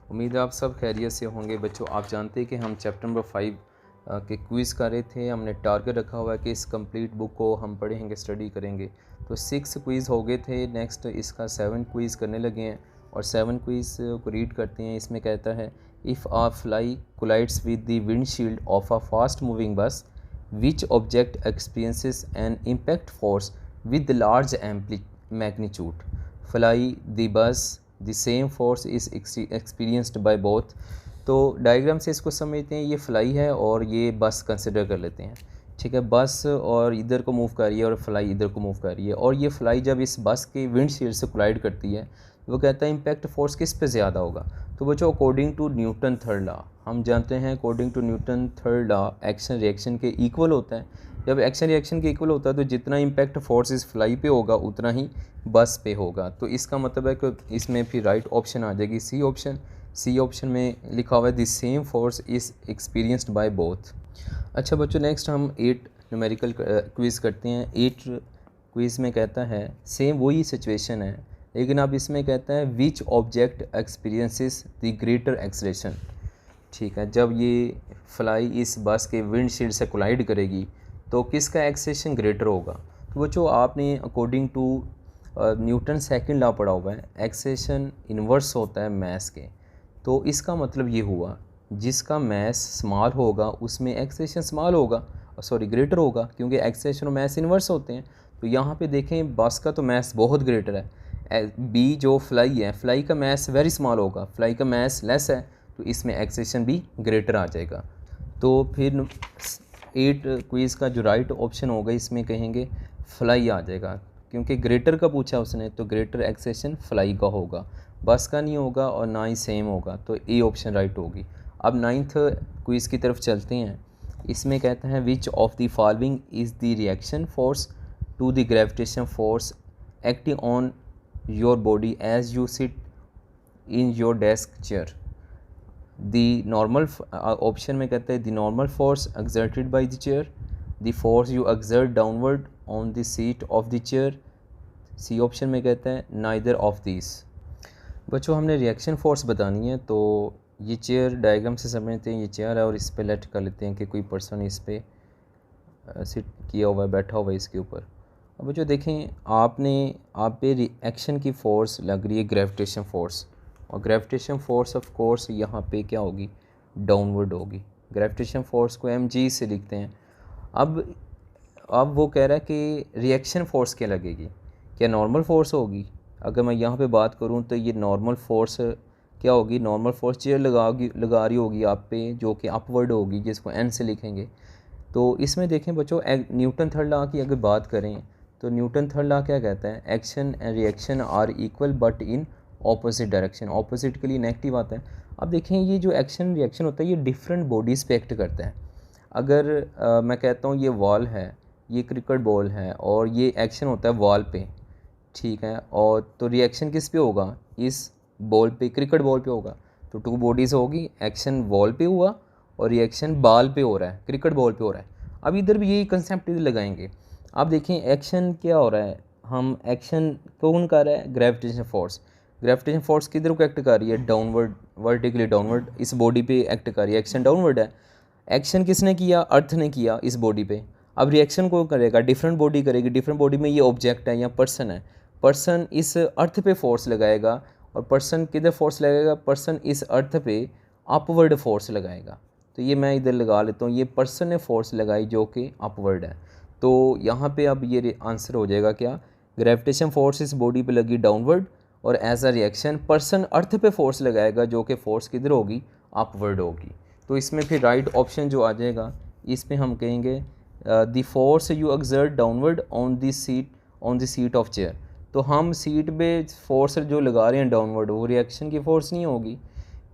उम्मीद है आप सब खैरियत से होंगे। बच्चों, आप जानते हैं कि हम चैप्टर नंबर 5 के क्विज़ कर रहे थे। हमने टारगेट रखा हुआ है कि इस कंप्लीट बुक को हम पढ़ेंगे, स्टडी करेंगे। तो 6 क्विज़ हो गए थे, नेक्स्ट इसका 7 क्विज़ करने लगे हैं और 7 क्विज़ को रीड करते हैं। इसमें कहता है, if a fly collides with the windshield of a fast moving bus, which object experiences an impact force with large magnitude? Fly the bus, the same force is experienced by both. तो diagram से इसको समझते हैं, ये fly है और ये बस कंसिडर कर लेते हैं। ठीक है, बस और इधर को मूव कर रही है और फ्लाई इधर को मूव कर रही है, और ये फ्लाई जब इस बस के विंडशील्ड से कोलाइड करती है तो वो कहता है इम्पैक्ट फोर्स किस पे ज़्यादा होगा। तो बच्चों, according to Newton third law, हम जानते हैं according to Newton third law action reaction के इक्वल होता है। जब एक्शन रिएक्शन के इक्वल होता है तो जितना इम्पैक्ट फोर्स इस फ्लाई पे होगा उतना ही बस पे होगा। तो इसका मतलब है कि इसमें फिर राइट ऑप्शन आ जाएगी सी ऑप्शन। सी ऑप्शन में लिखा हुआ है the same force is experienced by both. अच्छा बच्चों, नेक्स्ट हम 8 न्यूमेरिकल क्विज़ करते हैं। 8 क्विज़ में कहता है सेम वही सिचुएशन है, लेकिन अब इसमें कहता है which object experiences the greater acceleration. ठीक है, जब ये फ्लाई इस बस के विंडशील्ड से कोलाइड करेगी तो किसका एक्सेलेरेशन ग्रेटर होगा। तो बच्चों, आपने according to Newton second law पढ़ा हुआ है, एक्सेलेरेशन इन्वर्स होता है मास के। तो इसका मतलब ये हुआ जिसका मास स्मॉल होगा उसमें एक्सेलेरेशन स्मॉल होगा, सॉरी ग्रेटर होगा, क्योंकि एक्सेलेरेशन और मास इन्वर्स होते हैं। तो यहाँ पे देखें बस का तो मास बहुत ग्रेटर है, बी जो फ्लाई है, फ्लाई का मास वेरी स्मॉल होगा, फ्लाई का मास लेस है, तो इसमें एक्सेलेरेशन भी ग्रेटर आ जाएगा। तो फिर 8 क्विज़ का जो राइट ऑप्शन होगा इसमें कहेंगे फ्लाई आ जाएगा, क्योंकि ग्रेटर का पूछा उसने, तो ग्रेटर एक्सेलेरेशन फ्लाई का होगा, बस का नहीं होगा और ना ही सेम होगा। तो ए ऑप्शन राइट होगी। अब 9th क्विज़ की तरफ चलते हैं। इसमें कहता है which of the following is the reaction force to the gravitation force acting on your body as you sit in your desk chair. The normal option में कहता है the normal force exerted by the chair, the force you exert downward on the seat of the chair. C option में कहता है neither of this. बच्चों, हमने reaction force बतानी है। तो ये चेयर डायग्राम से समझते हैं, ये चेयर है और इस पे लेट कर लेते हैं कि कोई पर्सन इस पे सिट किया हुआ है, बैठा हुआ है इसके ऊपर। अब बच्चों देखें, आप पे रिएक्शन की फ़ोर्स लग रही है ग्रेविटेशन फोर्स, और ग्रेविटेशन फोर्स ऑफ कोर्स यहाँ पे क्या होगी, डाउनवर्ड होगी। ग्रेविटेशन फोर्स को mg से लिखते हैं। अब वो कह रहा है कि रिएक्शन फोर्स क्या लगेगी, क्या नॉर्मल फोर्स होगी। अगर मैं यहाँ पे बात करूँ तो ये नॉर्मल फोर्स क्या होगी, नॉर्मल फोर्स चेयर लगा रही होगी आप पे, जो कि अपवर्ड होगी, जिसको n से लिखेंगे। तो इसमें देखें बच्चों, न्यूटन थर्ड लॉ की अगर बात करें तो न्यूटन थर्ड लॉ क्या कहता है, action and reaction are equal but in opposite direction. Opposite के लिए नेगेटिव आता है। अब देखें, ये जो एक्शन रिएक्शन होता है ये डिफरेंट बॉडीज़ पे एक्ट करता है। अगर मैं कहता हूँ ये वॉल है, ये क्रिकेट बॉल है, और ये एक्शन होता है वॉल पे, ठीक है, और तो रिएक्शन किस पे होगा, इस बॉल पे, क्रिकेट बॉल पे होगा। तो 2 बॉडीज़ होगी, एक्शन वॉल पे हुआ और रिएक्शन बॉल पे हो रहा है, क्रिकेट बॉल पे हो रहा है। अब इधर भी यही कंसेप्ट लगाएंगे। अब देखें एक्शन क्या हो रहा है, हम एक्शन कौन कर रहा है, ग्रेविटेशन फोर्स। ग्रेविटेशन फोर्स किधर को एक्ट कर रही है, डाउनवर्ड, वर्टिकली डाउनवर्ड, इस बॉडी पे एक्ट कर रही है, एक्शन डाउनवर्ड है। एक्शन किसने किया, अर्थ ने किया इस बॉडी पे। अब रिएक्शन को करेगा, डिफरेंट बॉडी करेगी, डिफरेंट बॉडी में ये ऑब्जेक्ट है या पर्सन है, पर्सन इस अर्थ पे फोर्स लगाएगा, और पर्सन किधर फोर्स लगाएगा, पर्सन इस अर्थ पे अपवर्ड फोर्स लगाएगा। तो ये मैं इधर लगा लेता हूँ, ये पर्सन ने फोर्स लगाई जो कि अपवर्ड है। तो यहाँ पे अब ये आंसर हो जाएगा क्या, ग्रेविटेशन फोर्स इस बॉडी पे लगी डाउनवर्ड, और एज अ रिएक्शन पर्सन अर्थ पे फोर्स लगाएगा जो कि फोर्स किधर होगी, अपवर्ड होगी। तो इसमें फिर राइट ऑप्शन जो आ जाएगा, इसमें हम कहेंगे the force you exert downward on the seat of chair. तो हम सीट पे फोर्स जो लगा रहे हैं डाउनवर्ड, वो रिएक्शन की फोर्स नहीं होगी।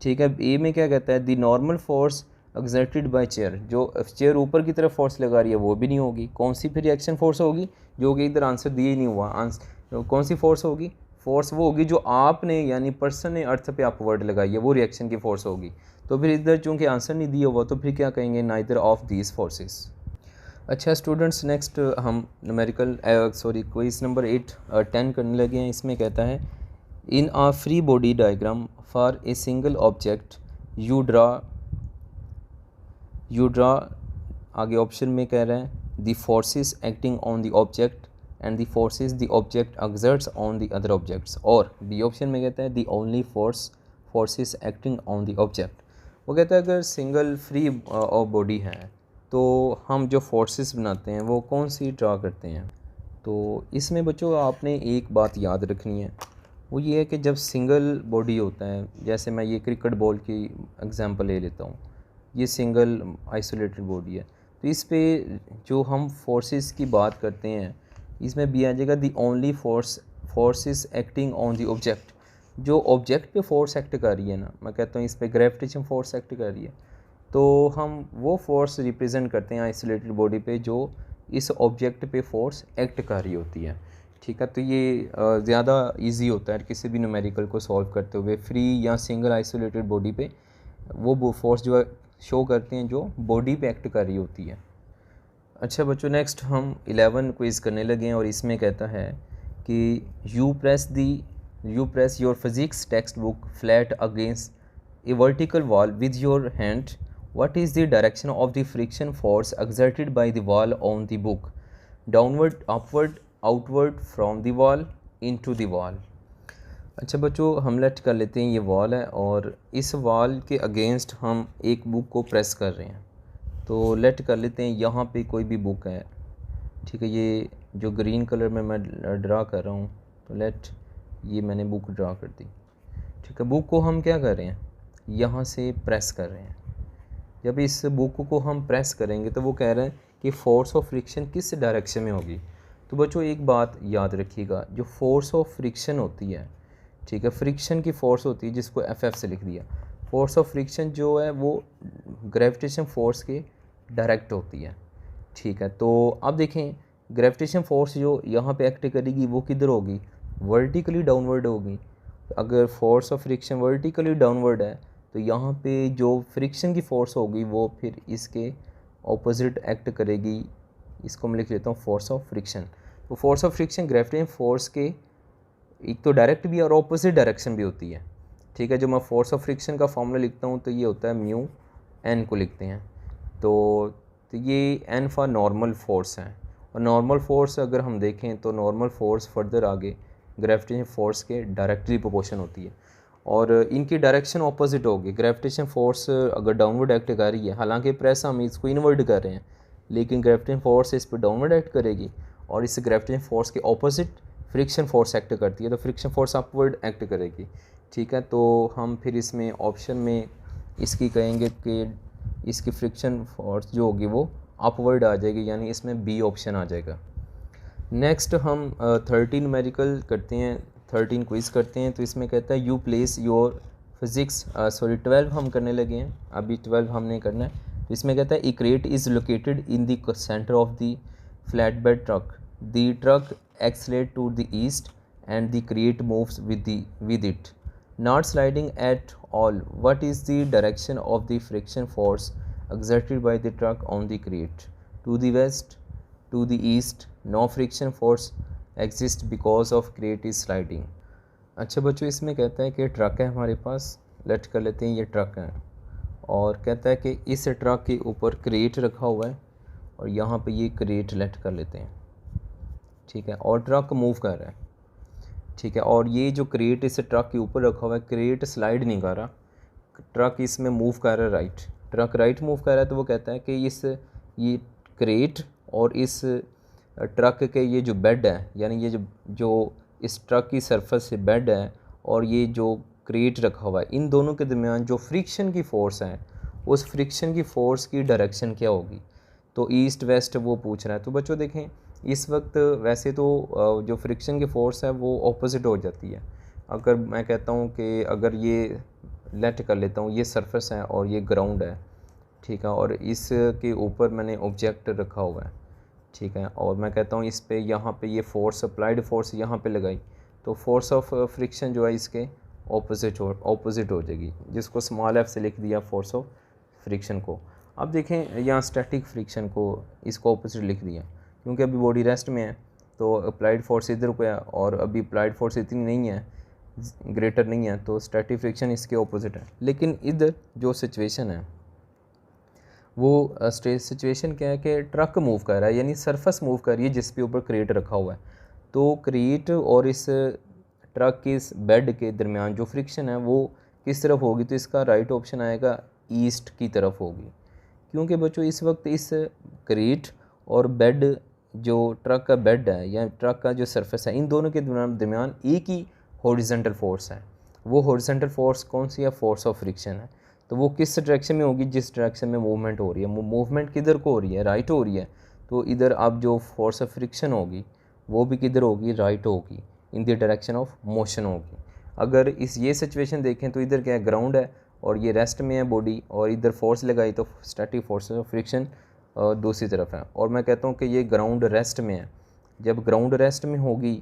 ठीक है, ए में क्या कहता है, the normal force exerted bye chair, जो चेयर ऊपर की तरफ फोर्स लगा रही है वो भी नहीं होगी। कौन सी फिर रिएक्शन फोर्स होगी, जो कि इधर आंसर दिए नहीं हुआ। आंसर कौन सी फोर्स होगी, फोर्स वो होगी जो आपने यानी पर्सन ने अर्थ पे अपवर्ड लगाई है, वो रिएक्शन की फोर्स होगी। तो फिर इधर चूँकि आंसर नहीं दिया हुआ तो फिर क्या कहेंगे, नाइदर ऑफ दीज फोर्सेस। अच्छा स्टूडेंट्स, नेक्स्ट हम न्यूमेरिकल क्विज नंबर 10 करने लगे हैं। इसमें कहता है in a free body diagram for a single object you draw आगे ऑप्शन में कह रहे हैं the forces acting on the object and the forces the object exerts on the other objects, और बी ऑप्शन में कहता है the only forces acting on the object. वो कहता है अगर सिंगल फ्री बॉडी है तो हम जो फोर्सेस बनाते हैं वो कौन सी ड्रा करते हैं। तो इसमें बच्चों आपने एक बात याद रखनी है, वो ये है कि जब सिंगल बॉडी होता है, जैसे मैं ये क्रिकेट बॉल की एग्जांपल ले लेता हूँ, ये सिंगल आइसोलेटेड बॉडी है, तो इस पे जो हम फोर्सेस की बात करते हैं इसमें भी आ जाएगा the only forces acting on the object. जो ऑब्जेक्ट पे फोर्स एक्ट कर रही है ना, मैं कहता हूँ इस पे ग्रेविटेशन फोर्स एक्ट कर रही है, तो हम वो फोर्स रिप्रेजेंट करते हैं आइसोलेटेड बॉडी पे जो इस ऑब्जेक्ट पे फोर्स एक्ट कर रही होती है। ठीक है, तो ये ज़्यादा इजी होता है किसी भी न्यूमेरिकल को सॉल्व करते हुए। फ्री या सिंगल आइसोलेटेड बॉडी पे वो फोर्स जो है शो करते हैं जो बॉडी पे एक्ट कर रही होती है। अच्छा बच्चों, नेक्स्ट हम 11 क्विज़ करने लगे हैं और इसमें कहता है कि you press your physics text book flat against A vertical wall with your hand, what is the direction of the friction force exerted by the wall on the book? Downward, upward, outward, from the wall, into the wall. अच्छा बच्चों, हम late कर लेते हैं ये wall है और इस वॉल के अगेंस्ट हम एक बुक को प्रेस कर रहे हैं। तो लेट कर लेते हैं यहाँ पे कोई भी बुक है, ठीक है, ये जो ग्रीन कलर में मैं ड्रा कर रहा हूँ, तो लेट ये मैंने बुक ड्रा कर दी। ठीक है, बुक को हम क्या कर रहे हैं, यहाँ से प्रेस कर रहे हैं। जब इस बुक को हम प्रेस करेंगे तो वो कह रहे हैं कि फोर्स ऑफ फ्रिक्शन किस डायरेक्शन में होगी। तो बच्चों एक बात याद रखिएगा, जो फोर्स ऑफ फ्रिक्शन होती है, ठीक है, फ्रिक्शन की फोर्स होती है जिसको एफ से लिख दिया। फोर्स ऑफ फ्रिक्शन जो है वो ग्रेविटेशन फोर्स के डायरेक्ट होती है। ठीक है, तो अब देखें ग्रेविटेशन फोर्स जो यहाँ पे एक्ट करेगी वो किधर होगी, वर्टिकली डाउनवर्ड होगी। अगर force of friction vertically downward है तो यहाँ पे जो फ्रिक्शन की फ़ोर्स होगी वो फिर इसके ऑपोजिट एक्ट करेगी। इसको मैं लिख लेता हूँ फोर्स ऑफ फ्रिक्शन। तो force of friction gravitation force के एक तो डायरेक्ट भी और ऑपोजिट डायरेक्शन भी होती है। ठीक है, जो मैं फोर्स ऑफ फ्रिक्शन का फॉर्मूला लिखता हूँ तो ये होता है म्यू एन को लिखते हैं। तो ये एन फॉर नॉर्मल फोर्स है, और नॉर्मल फोर्स अगर हम देखें तो नॉर्मल फोर्स फर्दर आगे ग्रेविटेशन फोर्स के डायरेक्टली प्रोपोर्शन होती है और इनकी डायरेक्शन ऑपोजिट होगी। ग्रेविटेशन फोर्स अगर डाउनवर्ड एक्ट कर रही है, हालांकि प्रेस हम इसको इनवर्ड कर रहे हैं, लेकिन ग्रेविटेशन फोर्स इस पर डाउनवर्ड एक्ट करेगी और इस ग्रेविटेशन फोर्स के ऑपोजिट फ्रिक्शन फोर्स एक्ट करती है, तो फ्रिक्शन फोर्स अपवर्ड एक्ट करेगी। ठीक है, तो हम फिर इसमें ऑप्शन में इसकी कहेंगे कि इसकी फ्रिक्शन फोर्स जो होगी वो अपवर्ड आ जाएगी, यानी इसमें बी ऑप्शन आ जाएगा। नेक्स्ट हम 13 न्यूमेरिकल करते हैं, 13 क्विज़ करते हैं। तो इसमें कहता है यू प्लेस योर फिजिक्स 12 हम करने लगे हैं, अभी 12 हमने करना है। तो इसमें कहता है a crate is located in the centre of the flat bed truck, the truck accelerate to the east and the crate moves with it, not sliding at all, what is the direction of the friction force exerted by the truck on the crate? To the west, to the east, no friction force exists because of crate is sliding. अच्छा बच्चों, इसमें कहता है कि truck है हमारे पास, late कर लेते हैं ये ट्रक है, और कहता है कि इस ट्रक के ऊपर क्रेट रखा हुआ है और यहाँ पे ये क्रेट लेट कर लेते हैं। ठीक है, और ट्रक मूव कर रहा है। ठीक है, और ये जो क्रेट इस ट्रक के ऊपर रखा हुआ है, क्रेट स्लाइड नहीं कर रहा, ट्रक इसमें मूव कर रहा है राइट, ट्रक राइट मूव कर रहा है। तो वो कहता है कि ये क्रेट और इस ट्रक के ये जो बेड है, यानी ये जो इस ट्रक की सरफेस से बेड है और ये जो क्रेट रखा हुआ है, इन दोनों के दरमियान जो फ्रिक्शन की फ़ोर्स है, उस फ्रिक्शन की फ़ोर्स की डायरेक्शन क्या होगी। तो ईस्ट वेस्ट वो पूछ रहा है। तो बच्चों देखें, इस वक्त वैसे तो जो फ्रिक्शन की फ़ोर्स है वो ऑपोजिट हो जाती है। अगर मैं कहता हूँ कि अगर ये लेट कर लेता हूँ, ये सरफेस है और ये ग्राउंड है, ठीक है, और इसके ऊपर मैंने ऑब्जेक्ट रखा हुआ है, ठीक है, और मैं कहता हूँ इस पे यहाँ पे ये फोर्स अप्लाइड फोर्स यहाँ पे लगाई, तो फोर्स ऑफ फ्रिक्शन जो है इसके ऑपोजिट हो जाएगी, जिसको स्मॉल एफ से लिख दिया फोर्स ऑफ फ्रिक्शन को। अब देखें यहाँ स्टैटिक फ्रिक्शन को इसको ऑपोजिट लिख दिया, क्योंकि अभी बॉडी रेस्ट में है तो अप्लाइड फोर्स इधर को है और अभी अप्लाइड फोर्स इतनी नहीं है, ग्रेटर नहीं है, तो स्टैटिक फ्रिक्शन इसके ऑपोजिट है। लेकिन इधर जो सिचुएशन है वो सिचुएशन क्या है कि ट्रक मूव कर रहा है, यानी सरफेस मूव कर रही है जिस पे ऊपर क्रेट रखा हुआ है। तो क्रेट और इस ट्रक के इस बेड के दरमियान जो फ्रिक्शन है वो किस तरफ होगी, तो इसका राइट ऑप्शन आएगा ईस्ट की तरफ होगी। क्योंकि बच्चों इस वक्त इस क्रेट और बेड जो ट्रक का बेड है या ट्रक का जो सरफेस है, इन दोनों के दरमियान एक ही हॉरिजॉन्टल फोर्स है। वो हॉरिजॉन्टल फोर्स कौन सी है? फोर्स ऑफ फ्रिक्शन है। तो वो किस डायरेक्शन में होगी? जिस डायरेक्शन में मूवमेंट हो रही है। मूवमेंट किधर को हो रही है? राइट हो रही है। तो इधर अब जो फोर्स ऑफ फ्रिक्शन होगी वो भी किधर होगी? राइट होगी, in the direction of motion होगी। अगर इस ये सिचुएशन देखें तो इधर क्या है? ग्राउंड है और ये रेस्ट में है बॉडी, और इधर फोर्स लगाई तो स्टैटिक फोर्स ऑफ फ्रिक्शन दूसरी तरफ है। और मैं कहता हूँ कि ये ग्राउंड रेस्ट में है। जब ग्राउंड रेस्ट में होगी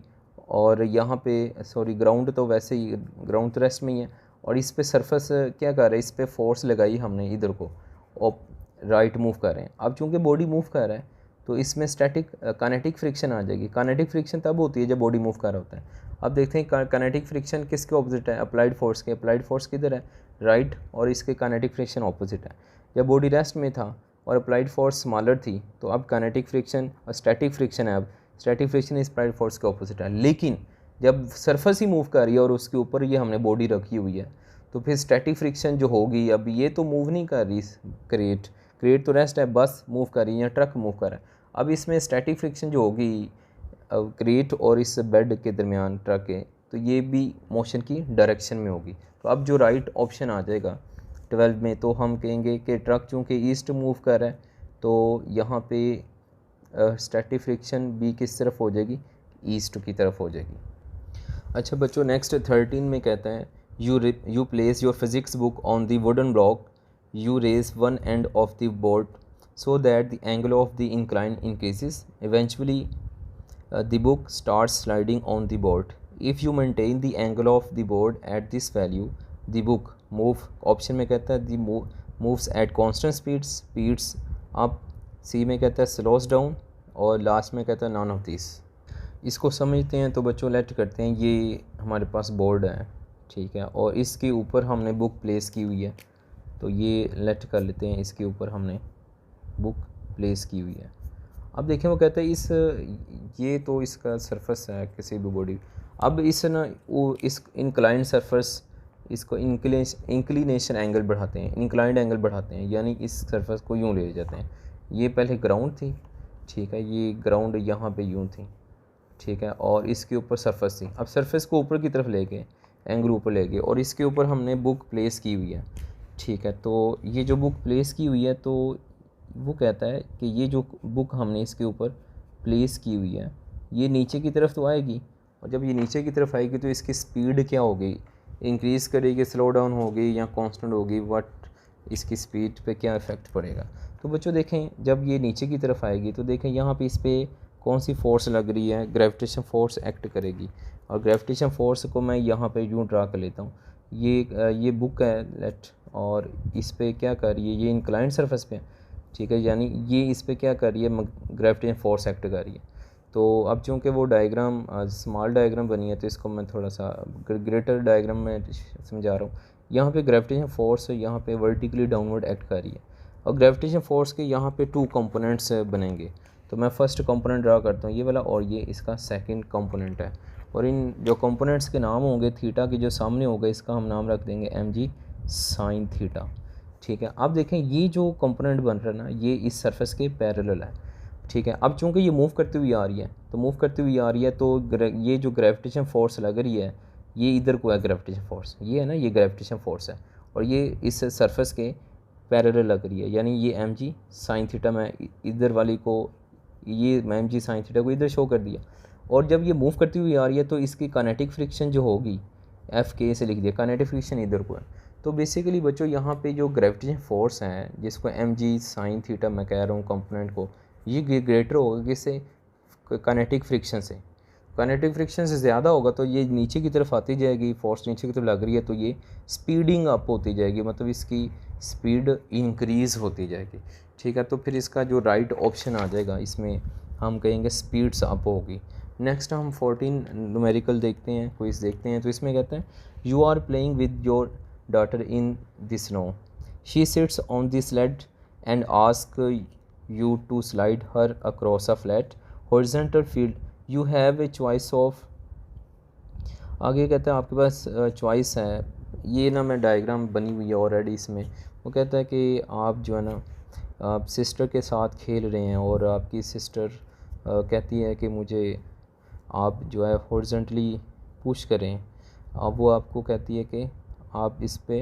और यहाँ पे ग्राउंड तो वैसे ही ग्राउंड तो रेस्ट में ही है, और इस पे सरफेस क्या कर रहा है? इस पे फोर्स लगाई हमने इधर को और राइट मूव कर रहे हैं। अब चूंकि बॉडी मूव कर रहा है तो इसमें स्टैटिक काइनेटिक फ्रिक्शन आ जाएगी। काइनेटिक फ्रिक्शन तब होती है जब बॉडी मूव कर रहा होता है। अब देखते हैं काइनेटिक फ्रिक्शन किसके ऑपोजिट है? अप्लाइड फोर्स के। अप्लाइड फोर्स किधर है? राइट, और इसके काइनेटिक फ्रिक्शन ऑपोजिट है। जब बॉडी रेस्ट में था और अप्लाइड फोर्स स्मॉलर थी तो अब काइनेटिक फ्रिक्शन और स्टैटिक फ्रिक्शन है। अब स्टैटिक फ्रिक्शन इस अप्लाइड फोर्स के ऑपोजिट है। लेकिन जब सरफेस ही मूव कर रही है और उसके ऊपर ये हमने बॉडी रखी हुई है तो फिर स्टैटिक फ्रिक्शन जो होगी, अब ये तो मूव नहीं कर रही, क्रेट तो रेस्ट है, बस मूव कर रही है, ट्रक मूव कर रहा है। अब इसमें स्टैटिक फ्रिक्शन जो होगी क्रेट और इस बेड के दरमियान ट्रक के, तो ये भी मोशन की डायरेक्शन में होगी। तो अब जो राइट ऑप्शन आ जाएगा 12 में, तो हम कहेंगे कि ट्रक चूँकि ईस्ट मूव कर रहा है तो यहाँ पे स्टैटिक फ्रिक्शन भी किस तरफ हो जाएगी? ईस्ट की तरफ हो जाएगी। अच्छा बच्चों, नेक्स्ट 13 में कहता है you place your physics book on the wooden block. You raise one end of the board so that the angle of the incline increases. Eventually, the book starts sliding on the board. If you maintain the angle of the board at this value, the book option में कहता है the moves at constant speeds up. सी में कहता है slows down, और last में कहता है none of these. इसको समझते हैं तो बच्चों लेट करते हैं। ये हमारे पास बोर्ड है, ठीक है, और इसके ऊपर हमने बुक प्लेस की हुई है। तो ये लेट कर लेते हैं, इसके ऊपर हमने बुक प्लेस की हुई है। अब देखें वो कहता है ये तो इसका सरफेस है किसी भी बॉडी। अब इस इंक्लाइंड सरफेस, इसको इंक्लिनेशन एंगल बढ़ाते हैं, इंक्लाइंड एंगल बढ़ाते हैं, यानी इस सरफेस को यूँ ले जाते हैं। ये पहले ग्राउंड थी, ठीक है, ये ग्राउंड यहाँ पे यूँ थी, ठीक है, और इसके ऊपर सरफेस थी। अब सरफेस को ऊपर की तरफ ले गए, एंगल ऊपर ले गए, और इसके ऊपर हमने बुक प्लेस की हुई है, ठीक है। तो ये जो बुक प्लेस की हुई है, तो वो कहता है कि ये जो बुक हमने इसके ऊपर प्लेस की हुई है ये नीचे की तरफ तो आएगी, और जब ये नीचे की तरफ आएगी तो इसकी स्पीड क्या होगी? इंक्रीज़ करेगी, स्लो डाउन होगी या कांस्टेंट होगी? व्हाट इसकी स्पीड पे क्या इफ़ेक्ट पड़ेगा? तो बच्चों देखें, जब ये नीचे की तरफ आएगी तो देखें यहाँ पे इस पर कौन सी फोर्स लग रही है? ग्रेविटेशन फोर्स एक्ट करेगी, और ग्रेविटेशन फोर्स को मैं यहाँ पे यूँ ड्रा कर लेता हूँ। ये बुक है लेट, और इस पे क्या कर रही है? ये इंक्लाइंड सरफेस पे, ठीक है, यानी ये इस पे क्या कर रही है? ग्रेविटेशन फोर्स एक्ट कर रही है। तो अब चूँकि वो डायग्राम स्मॉल डायग्राम बनी है तो इसको मैं थोड़ा सा ग्रेटर डायग्राम में समझा रहा हूँ। यहाँ पे ग्रेविटेशन फोर्स यहाँ पे वर्टिकली डाउनवर्ड एक्ट कर रही है, और ग्रेविटेशन फोर्स के यहाँ पे 2 कंपोनेंट्स बनेंगे। तो मैं फर्स्ट कंपोनेंट ड्रा करता हूँ, ये वाला, और ये इसका सेकंड कंपोनेंट है। और इन जो कंपोनेंट्स के नाम होंगे, थीटा के जो सामने होगा इसका हम नाम रख देंगे mg sin थीटा, ठीक है। अब देखें ये जो कंपोनेंट बन रहा है ना, ये इस सरफेस के पैरेलल है, ठीक है। अब चूँकि ये मूव करती हुई आ रही है, तो मूव करती हुई आ रही है तो ये जो ग्रेविटेशन फोर्स लग रही है ये इधर को है, ग्रेविटेशन फोर्स ये है ना, ये ग्रेविटेशन फोर्स है, और ये इस सरफेस के पैरेलल लग रही है, यानी ये mg sin थीटा मैं इधर वाली को, ये मैं mg sin थीटा को इधर शो कर दिया। और जब ये मूव करती हुई आ रही है तो इसकी काइनेटिक फ्रिक्शन जो होगी Fk से लिख दिया, काइनेटिक फ्रिक्शन इधर को है। तो बेसिकली बच्चों यहाँ पे जो ग्रेविटेशन फोर्स है जिसको mg sin थीटा मैं कह रहा हूँ कंपोनेंट को, ये ग्रेटर होगा किससे? काइनेटिक फ्रिक्शन से। काइनेटिक फ्रिक्शन से ज़्यादा होगा तो ये नीचे की तरफ आती जाएगी, फोर्स नीचे की तरफ लग रही है तो ये स्पीडिंग अप होती जाएगी, मतलब इसकी स्पीड इंक्रीज़ होती जाएगी, ठीक है। तो फिर इसका जो राइट ऑप्शन आ जाएगा इसमें हम कहेंगे स्पीड्स अप होगी। नेक्स्ट हम 14 न्यूमेरिकल देखते हैं, क्विज देखते हैं। तो इसमें कहते हैं you are playing with your daughter in the snow, she sits on the sled and ask you to slide her across a flat horizontal field, you have a choice of. आगे कहते हैं आपके पास चॉइस है, ये ना मैं diagram बनी हुई है ऑलरेडी इसमें। वो कहता है कि आप जो है ना आप सिस्टर के साथ खेल रहे हैं और आपकी सिस्टर कहती है कि मुझे आप जो है हॉरिजॉन्टली पुश करें। अब वो आपको कहती है कि आप इस पे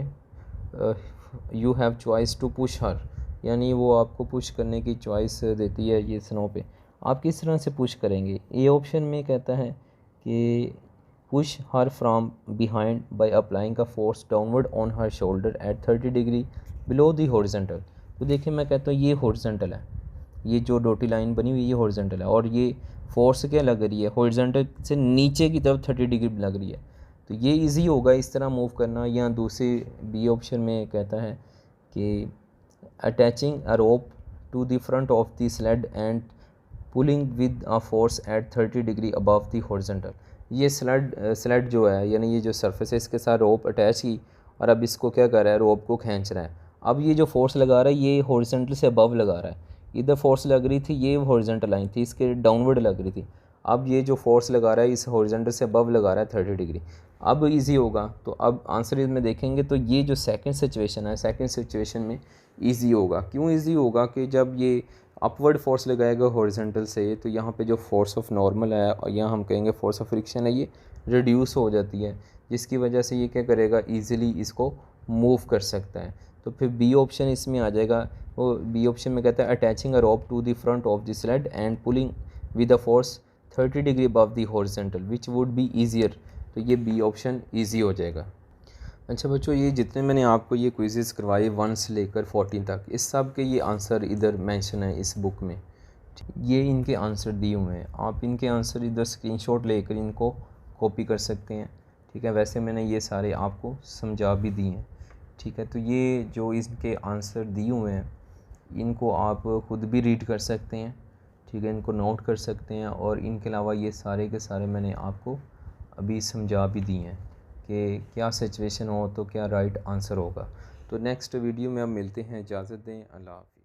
you have choice to push her, यानी वो आपको पुश करने की चॉइस देती है ये स्नो पे। आप किस तरह से पुश करेंगे? ए ऑप्शन में कहता है कि push her from behind by applying a force downward on her shoulder at 30 degree below the horizontal. तो देखिए मैं कहता हूँ ये हॉरिजॉन्टल है, ये जो डॉटी लाइन बनी हुई है ये हॉरिजॉन्टल है, और ये फोर्स क्या लग रही है हॉरिजॉन्टल से नीचे की तरफ 30 डिग्री लग रही है। तो ये इजी होगा इस तरह मूव करना। या दूसरे बी ऑप्शन में कहता है कि attaching a rope to the front of the sled and pulling with a force at 30 degree above the horizontal. ये स्लेड जो है यानी ये जो सरफेस है इसके साथ रोप अटैच की, और अब इसको क्या कर रहा है, रोप को खींच रहा है। अब ये जो फोर्स लगा रहा है ये हॉरिजॉन्टल से अबव लगा रहा है, इधर फोर्स लग रही थी ये हॉरिजॉन्टल लाइन थी इसके डाउनवर्ड लग रही थी। अब ये जो फोर्स लगा रहा है इस हॉरिजॉन्टल से अबव लगा रहा है 30 डिग्री। अब इजी होगा, तो अब आंसर इसमें देखेंगे तो ये जो सेकंड सिचुएशन है, सेकंड सिचुएशन में इजी होगा। क्यों इजी होगा कि जब ये अपवर्ड फोर्स लगाएगा हॉरिजॉन्टल से तो यहाँ पे जो फोर्स ऑफ नॉर्मल है और यहाँ हम कहेंगे फोर्स ऑफ फ्रिक्शन है, ये रिड्यूस हो जाती है, जिसकी वजह से ये क्या करेगा, ईजिली इसको मूव कर सकता है। तो फिर बी ऑप्शन इसमें आ जाएगा। वो बी ऑप्शन में कहता है attaching a rope to the front of the sled and pulling with a force 30 degree above the horizontal which would be easier. तो ये बी ऑप्शन ईजी हो जाएगा। अच्छा बच्चों, ये जितने मैंने आपको ये क्विज़ेस करवाए 1 से लेकर 14 तक, इस सब के ये आंसर इधर मेंशन है इस बुक में। ये इनके आंसर दिए हुए हैं, आप इनके आंसर इधर स्क्रीनशॉट लेकर इनको कॉपी कर सकते हैं। ठीक है, वैसे मैंने ये सारे आपको समझा भी दिए हैं। ठीक है, तो ये जो इनके आंसर दिए हुए हैं इनको आप ख़ुद भी रीड कर सकते हैं। ठीक है, इनको नोट कर सकते हैं, और इनके अलावा ये सारे के सारे मैंने आपको अभी समझा भी दिए हैं कि क्या सिचुएशन हो तो क्या राइट आंसर होगा। तो नेक्स्ट वीडियो में अब मिलते हैं, इजाज़त दें, अल्लाह हाफ़िज़।